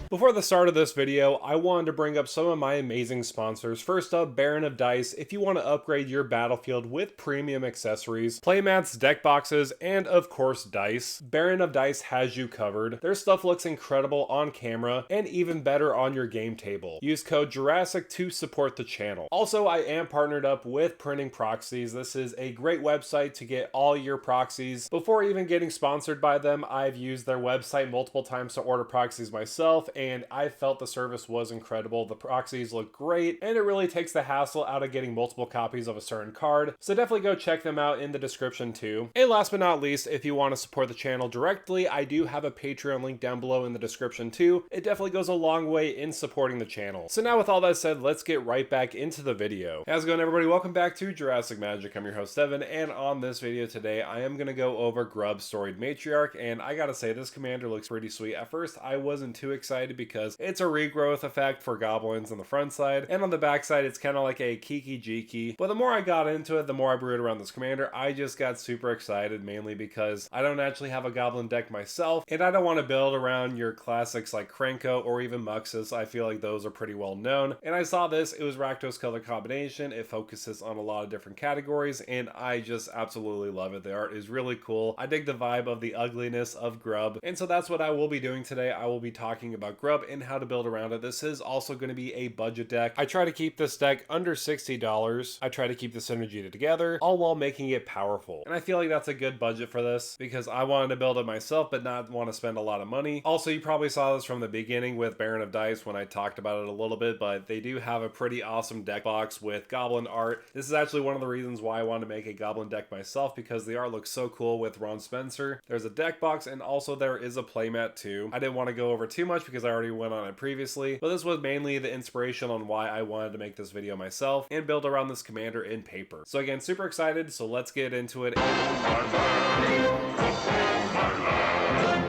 Before the start of this video, I wanted to bring up some of my amazing sponsors. First up, Baron of Dice. If you want to upgrade your battlefield with premium accessories, playmats, deck boxes, and of course dice, Baron of Dice has you covered. Their stuff looks incredible on camera and even better on your game table. Use code Jurassic to support the channel. Also, I am partnered up with Printing Proxies. This is a great website to get all your proxies. Before even getting sponsored by them, I've used their website multiple times to order proxies myself, and I felt the service was incredible. The proxies look great, and it really takes the hassle out of getting multiple copies of a certain card. So definitely go check them out in the description too. And last but not least, if you want to support the channel directly, I do have a Patreon link down below in the description too. It definitely goes a long way in supporting the channel. So now with all that said, let's get right back into the video. How's it going, everybody? Welcome back to Jurassic Magic. I'm your host Evan, and on this video today, I am going to go over Grub Storied Matriarch, and I gotta say, this commander looks pretty sweet. At first, I wasn't too excited because it's a regrowth effect for goblins on the front side, and on the back side, it's kind of like a Kiki Jiki. But the more I got into it, the more I brewed around this commander, I just got super excited, mainly because I don't actually have a goblin deck myself, and I don't want to build around your classics like Krenko or even Muxus. I feel like those are pretty well known. And I saw this, it was Rakdos color combination. It focuses on a lot of different categories, and I just absolutely love it. The art is really cool. I dig the vibe of the ugliness of Grub, and so that's what I will be doing today. I will be talking about Grub and how to build around it. This is also going to be a budget deck. I try to keep this deck under $60. I try to keep the synergy together, all while making it powerful. And I feel like that's a good budget for this because I wanted to build it myself but not want to spend a lot of money. Also, you probably saw this from the beginning with Baron of Dice when I talked about it a little bit, but they do have a pretty awesome deck box with goblin art. This is actually one of the reasons why I wanted to make a goblin deck myself, because the art looks so cool with Ron Spencer. There's a deck box, and also there is a playmat too. I didn't want to go over too much because I already went on it previously, but this was mainly the inspiration on why I wanted to make this video myself and build around this commander in paper. So again, super excited, so let's get into it.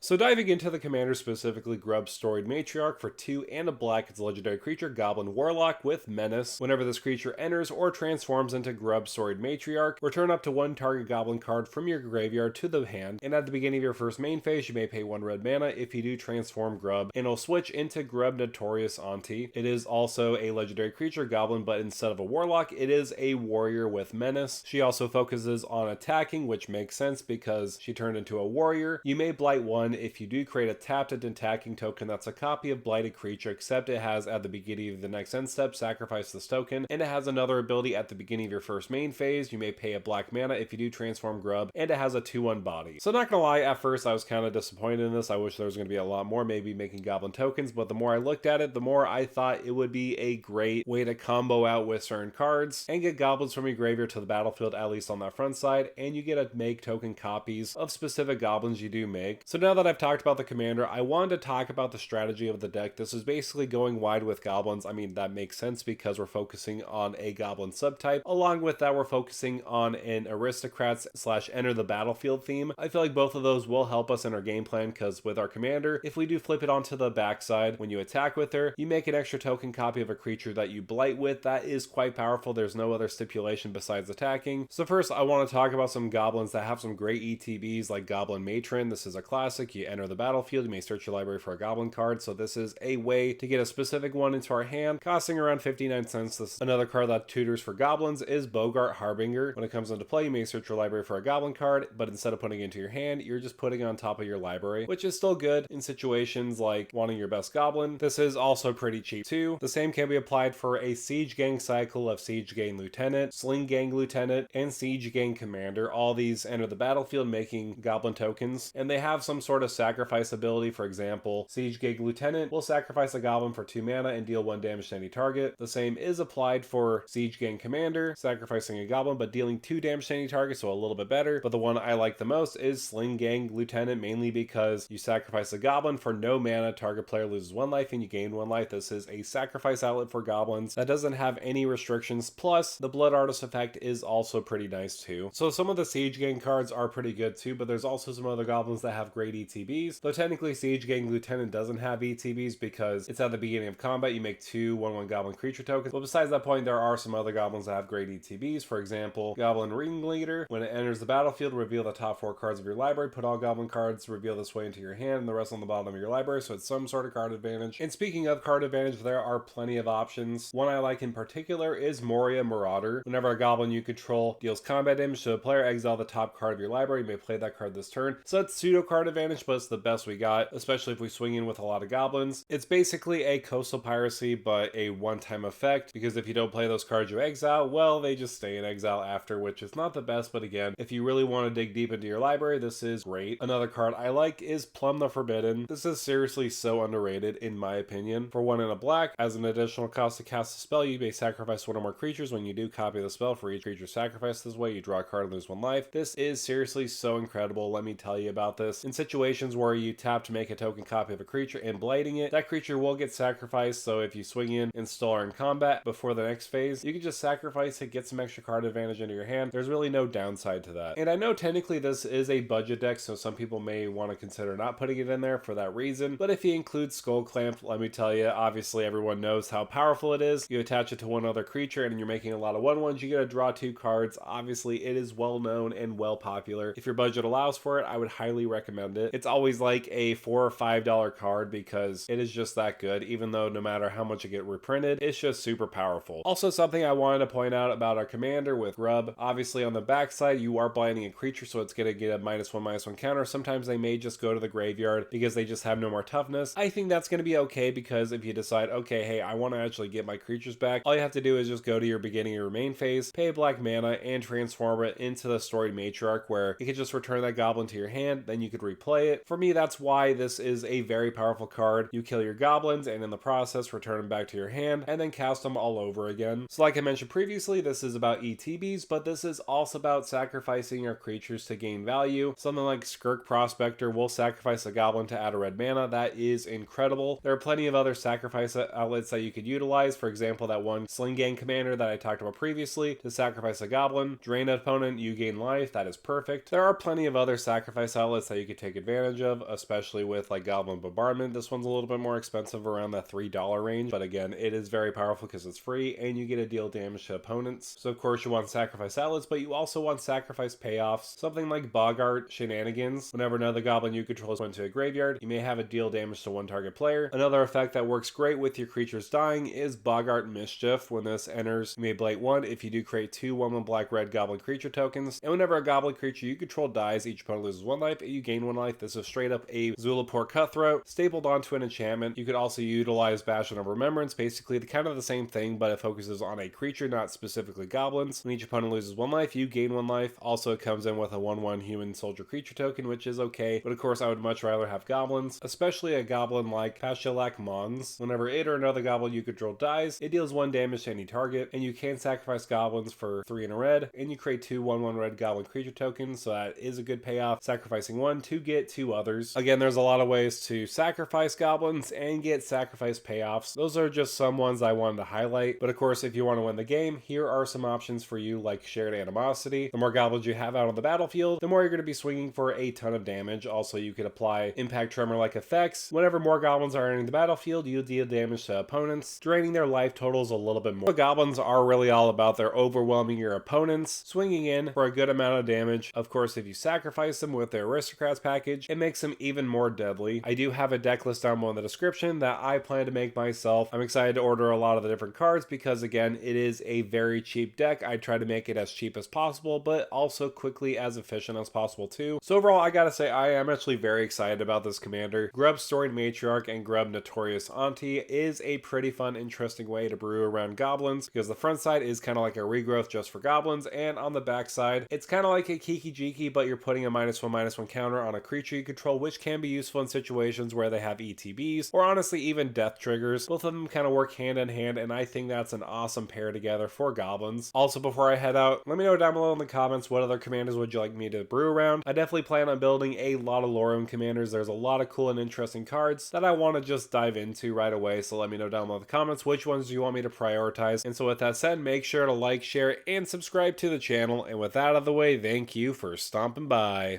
So diving into the commander, specifically Grub Storied Matriarch for 2 and a black, it's a legendary creature, Goblin Warlock with Menace. Whenever this creature enters or transforms into Grub Storied Matriarch, return up to 1 target goblin card from your graveyard to the hand, and at the beginning of your first main phase, you may pay 1 red mana if you do transform Grub, and it'll switch into Grub Notorious Auntie. It is also a legendary creature, Goblin, but instead of a Warlock, it is a warrior with Menace. She also focuses on attacking, which makes sense because she turned into a warrior. You may blight 1 if you do create a tapped attacking token that's a copy of blighted creature, except it has at the beginning of the next end step, sacrifice this token, and it has another ability at the beginning of your first main phase. You may pay a black mana if you do transform Grub, and it has a 2/1 body. So not gonna lie, at first I was kind of disappointed in this. I wish there was gonna be a lot more, maybe making goblin tokens, but the more I looked at it, the more I thought it would be a great way to combo out with certain cards and get goblins from your graveyard to the battlefield, at least on that front side, and you get to make token copies of specific goblins you do make. So now that I've talked about the commander, I wanted to talk about the strategy of the deck. This is basically going wide with goblins. I mean, that makes sense because we're focusing on a goblin subtype. Along with that, we're focusing on an aristocrats / enter the battlefield theme. I feel like both of those will help us in our game plan, because with our commander, if we do flip it onto the backside, when you attack with her, you make an extra token copy of a creature that you blight with. That is quite powerful. There's no other stipulation besides attacking. So first, I want to talk about some goblins that have some great ETBs, like Goblin Matron. This is a classic. You enter the battlefield, you may search your library for a goblin card, so this is a way to get a specific one into our hand, costing around 59 cents. This is another card that tutors for goblins is Bogart Harbinger. When it comes into play, you may search your library for a goblin card, but instead of putting it into your hand, you're just putting it on top of your library, which is still good in situations like wanting your best goblin. This is also pretty cheap too. The same can be applied for a Siege Gang cycle of Siege Gang Lieutenant, Sling Gang Lieutenant, and Siege Gang Commander. All these enter the battlefield making goblin tokens, and they have some sort of sacrifice ability. For example, Siege Gang Lieutenant will sacrifice a goblin for 2 mana and deal 1 damage to any target. The same is applied for Siege Gang Commander, sacrificing a goblin but dealing 2 damage to any target, so a little bit better. But the one I like the most is Sling Gang Lieutenant, mainly because you sacrifice a goblin for no mana, target player loses 1 life and you gain 1 life. This is a sacrifice outlet for goblins that doesn't have any restrictions, plus the Blood Artist effect is also pretty nice too. So some of the Siege Gang cards are pretty good too, but there's also some other goblins that have great ETBs, though technically Siege Gang Lieutenant doesn't have ETBs because it's at the beginning of combat. You make 2 1/1 Goblin creature tokens, but besides that point, there are some other goblins that have great ETBs. For example, Goblin Ringleader. When it enters the battlefield, reveal the top 4 cards of your library, put all Goblin cards reveal this way into your hand, and the rest on the bottom of your library, so it's some sort of card advantage. And speaking of card advantage, there are plenty of options. One I like in particular is Moria Marauder. Whenever a goblin you control deals combat damage to a player, exile the top card of your library. You may play that card this turn. So it's pseudo card advantage, but it's the best we got, especially if we swing in with a lot of goblins. It's basically a coastal piracy, but a one-time effect, because if you don't play those cards you exile, well, they just stay in exile after, which is not the best, but again, if you really want to dig deep into your library, this is great. Another card I like is Plumb the Forbidden. This is seriously so underrated in my opinion. For 1 and a black, as an additional cost to cast a spell, you may sacrifice 1 or more creatures. When you do, copy the spell. For each creature sacrificed this way, you draw a card and lose 1 life. This is seriously so incredible. Let me tell you about this. In situations where you tap to make a token copy of a creature and blading it, that creature will get sacrificed, so if you swing in, install, or in combat before the next phase, you can just sacrifice it, get some extra card advantage into your hand. There's really no downside to that. And I know technically this is a budget deck, so some people may want to consider not putting it in there for that reason, but if you include Skull Clamp, let me tell you, obviously everyone knows how powerful it is. You attach it to one other creature and you're making a lot of 1/1s, you get to draw 2 cards. Obviously it is well known and well popular. If your budget allows for it, I would highly recommend it. It's always like a $4 or $5 card because it is just that good, even though no matter how much it gets reprinted, it's just super powerful. Also, something I wanted to point out about our commander with Grub, obviously on the backside you are blinding a creature, so it's going to get a -1/-1 counter. Sometimes they may just go to the graveyard because they just have no more toughness. I think that's going to be okay, because if you decide, okay, hey, I want to actually get my creatures back, all you have to do is just go to your beginning of your main phase, pay black mana, and transform it into the Storied Matriarch, where you could just return that goblin to your hand, then you could replay it. For me, that's why this is a very powerful card. You kill your goblins, and in the process, return them back to your hand, and then cast them all over again. So like I mentioned previously, this is about ETBs, but this is also about sacrificing your creatures to gain value. Something like Skirk Prospector will sacrifice a goblin to add a red mana. That is incredible. There are plenty of other sacrifice outlets that you could utilize. For example, that one Sling Gang commander that I talked about previously, to sacrifice a goblin, drain an opponent, you gain life. That is perfect. There are plenty of other sacrifice outlets that you could take advantage of, especially with like Goblin Bombardment. This one's a little bit more expensive, around that $3 range, but again, it is very powerful because it's free and you get to deal damage to opponents. So of course you want sacrifice outlets, but you also want sacrifice payoffs. Something like Boggart Shenanigans. Whenever another goblin you control is went to a graveyard, you may have it deal damage to one target player. Another effect that works great with your creatures dying is Boggart Mischief. When this enters, you may blight 1. If you do, create 2 1/1 black-red goblin creature tokens. And whenever a goblin creature you control dies, each opponent loses 1 life and you gain 1 life. This is straight up a Zulaport Cutthroat stapled onto an enchantment. You could also utilize Bastion of Remembrance, basically kind of the same thing, but it focuses on a creature, not specifically goblins. When each opponent loses 1 life, you gain 1 life. Also, it comes in with a 1/1 human soldier creature token, which is okay, but of course I would much rather have goblins, especially a goblin like Pashalak Mons. Whenever it or another goblin you control dies, it deals 1 damage to any target, and you can sacrifice goblins for 3 in a red, and you create 2 1/1 red goblin creature tokens, so that is a good payoff, sacrificing 1 to get 2 others. Again, there's a lot of ways to sacrifice goblins and get sacrifice payoffs. Those are just some ones I wanted to highlight, but of course if you want to win the game, here are some options for you, like Shared Animosity. The more goblins you have out on the battlefield, the more you're going to be swinging for a ton of damage. Also, you could apply Impact Tremor-like effects. Whenever more goblins are entering the battlefield, you deal damage to opponents, draining their life totals a little bit more. The goblins are really all about their overwhelming your opponents, swinging in for a good amount of damage. Of course, if you sacrifice them with their aristocrats package, it makes them even more deadly. I do have a deck list down below in the description that I plan to make myself. I'm excited to order a lot of the different cards because again, it is a very cheap deck. I try to make it as cheap as possible, but also quickly as efficient as possible too. So overall, I gotta say, I am actually very excited about this commander. Grub Storied Matriarch and Grub Notorious Auntie is a pretty fun, interesting way to brew around goblins, because the front side is kind of like a regrowth just for goblins, and on the back side, it's kind of like a Kiki Jiki, but you're putting a -1/-1 counter on a creature you control, which can be useful in situations where they have ETBs, or honestly even death triggers. Both of them kind of work hand in hand, and I think that's an awesome pair together for goblins. Also, before I head out, let me know down below in the comments what other commanders would you like me to brew around. I definitely plan on building a lot of Lorem commanders. There's a lot of cool and interesting cards that I want to just dive into right away, so let me know down below in the comments which ones you want me to prioritize. And so with that said, make sure to like, share, and subscribe to the channel. And with that out of the way, thank you for stomping by.